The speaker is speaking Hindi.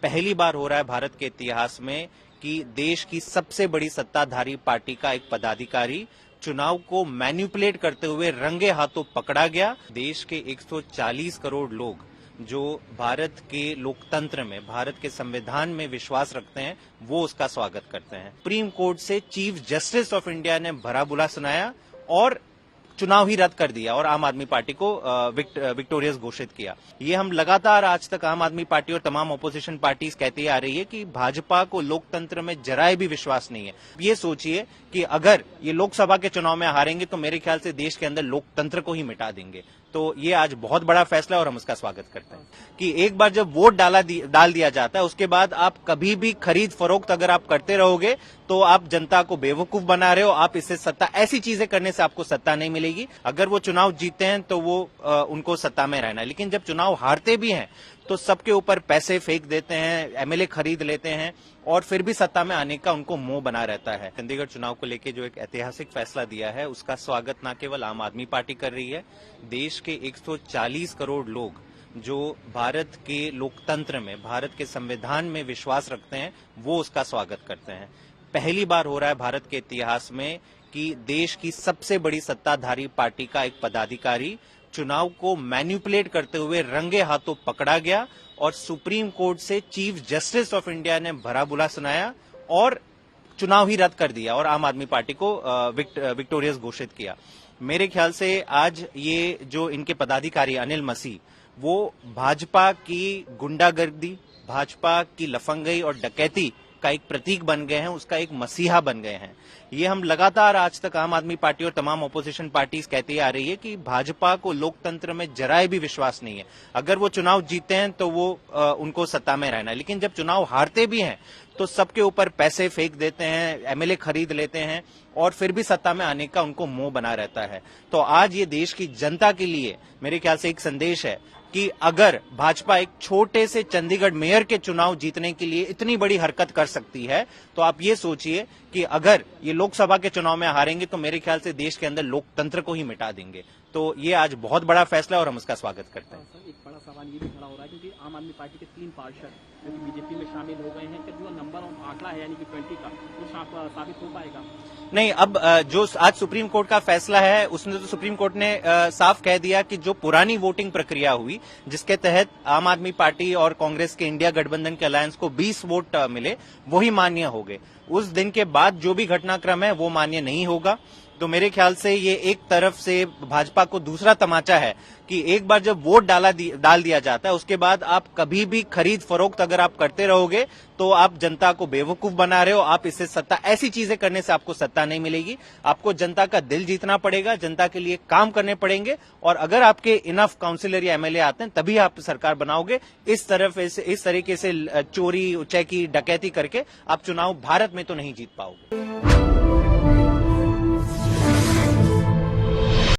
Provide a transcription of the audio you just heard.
पहली बार हो रहा है भारत के इतिहास में कि देश की सबसे बड़ी सत्ताधारी पार्टी का एक पदाधिकारी चुनाव को मैनिपुलेट करते हुए रंगे हाथों पकड़ा गया। देश के 140 करोड़ लोग जो भारत के लोकतंत्र में, भारत के संविधान में विश्वास रखते हैं, वो उसका स्वागत करते हैं। सुप्रीम कोर्ट से चीफ जस्टिस ऑफ इंडिया ने भरा बुला सुनाया और चुनाव ही रद्द कर दिया और आम आदमी पार्टी को विक्टोरियस घोषित किया। ये हम लगातार आज तक आम आदमी पार्टी और तमाम ऑपोजिशन पार्टीज कहती आ रही है कि भाजपा को लोकतंत्र में जराए भी विश्वास नहीं है। ये सोचिए कि अगर ये लोकसभा के चुनाव में हारेंगे तो मेरे ख्याल से देश के अंदर लोकतंत्र को ही मिटा देंगे। तो ये आज बहुत बड़ा फैसला है और हम उसका स्वागत करते हैं कि एक बार जब वोट डाल दिया जाता है, उसके बाद आप कभी भी खरीद फरोख्त अगर आप करते रहोगे तो आप जनता को बेवकूफ बना रहे हो। आप इससे सत्ता, ऐसी चीजें करने से आपको सत्ता नहीं मिलेगी। अगर वो चुनाव जीतते हैं तो वो उनको सत्ता में रहना है, लेकिन जब चुनाव हारते भी हैं तो सबके ऊपर पैसे फेंक देते हैं, एमएलए खरीद लेते हैं और फिर भी सत्ता में आने का उनको मोह बना रहता है। चंडीगढ़ चुनाव को लेकर जो एक ऐतिहासिक फैसला दिया है, उसका स्वागत न केवल आम आदमी पार्टी कर रही है, देश के 140 करोड़ लोग जो भारत के लोकतंत्र में, भारत के संविधान में विश्वास रखते हैं, वो उसका स्वागत करते हैं। पहली बार हो रहा है भारत के इतिहास में कि देश की सबसे बड़ी सत्ताधारी पार्टी का एक पदाधिकारी चुनाव को मैनिपुलेट करते हुए रंगे हाथों पकड़ा गया और सुप्रीम कोर्ट से चीफ जस्टिस ऑफ इंडिया ने भरा बुला सुनाया और चुनाव ही रद्द कर दिया और आम आदमी पार्टी को विक्टोरियस घोषित किया। मेरे ख्याल से आज ये जो इनके पदाधिकारी अनिल मसीह, वो भाजपा की गुंडागर्दी, भाजपा की लफंगई और डकैती का एक प्रतीक बन गए हैं, उसका एक मसीहा बन गए हैं। ये हम लगातार आज तक आम आदमी पार्टी और तमाम ऑपोजिशन पार्टीज कहती आ रही है कि भाजपा को लोकतंत्र में जराए भी विश्वास नहीं है। अगर वो चुनाव जीतते हैं तो वो उनको सत्ता में रहना है, लेकिन जब चुनाव हारते भी हैं तो सबके ऊपर पैसे फेंक देते हैं, एमएलए खरीद लेते हैं और फिर भी सत्ता में आने का उनको मोह बना रहता है। तो आज ये देश की जनता के लिए मेरे ख्याल से एक संदेश है कि अगर भाजपा एक छोटे से चंडीगढ़ मेयर के चुनाव जीतने के लिए इतनी बड़ी हरकत कर सकती है, तो आप ये सोचिए कि अगर ये लोकसभा के चुनाव में हारेंगे तो मेरे ख्याल से देश के अंदर लोकतंत्र को ही मिटा देंगे। तो ये आज बहुत बड़ा फैसला है और हम उसका स्वागत करते हैं। सर, एक बड़ा सवाल ये भी खड़ा हो रहा है क्योंकि आम आदमी पार्टी के 3 पार्षद बीजेपी में शामिल हो गए हैं कि जो नंबर आंकड़ा है यानी कि 20 का, वो साबित हो पाएगा? नहीं, अब जो आज सुप्रीम कोर्ट का फैसला है, उसने तो सुप्रीम कोर्ट ने साफ कह दिया कि जो पुरानी वोटिंग प्रक्रिया हुई, जिसके तहत आम आदमी पार्टी और कांग्रेस के इंडिया गठबंधन के अलायंस को 20 वोट मिले, वही मान्य हो गए। उस दिन के बाद जो भी घटनाक्रम है वो मान्य नहीं होगा। तो मेरे ख्याल से ये एक तरफ से भाजपा को दूसरा तमाचा है कि एक बार जब वोट डाल दिया जाता है, उसके बाद आप कभी भी खरीद फरोख्त अगर आप करते रहोगे तो आप जनता को बेवकूफ बना रहे हो। आप इससे सत्ता, ऐसी चीजें करने से आपको सत्ता नहीं मिलेगी। आपको जनता का दिल जीतना पड़ेगा, जनता के लिए काम करने पड़ेंगे और अगर आपके इनफ काउंसिलर या एमएलए आते हैं तभी आप सरकार बनाओगे। इस तरीके से चोरी, उचैकी, डकैती करके आप चुनाव भारत में तो नहीं जीत पाओगे।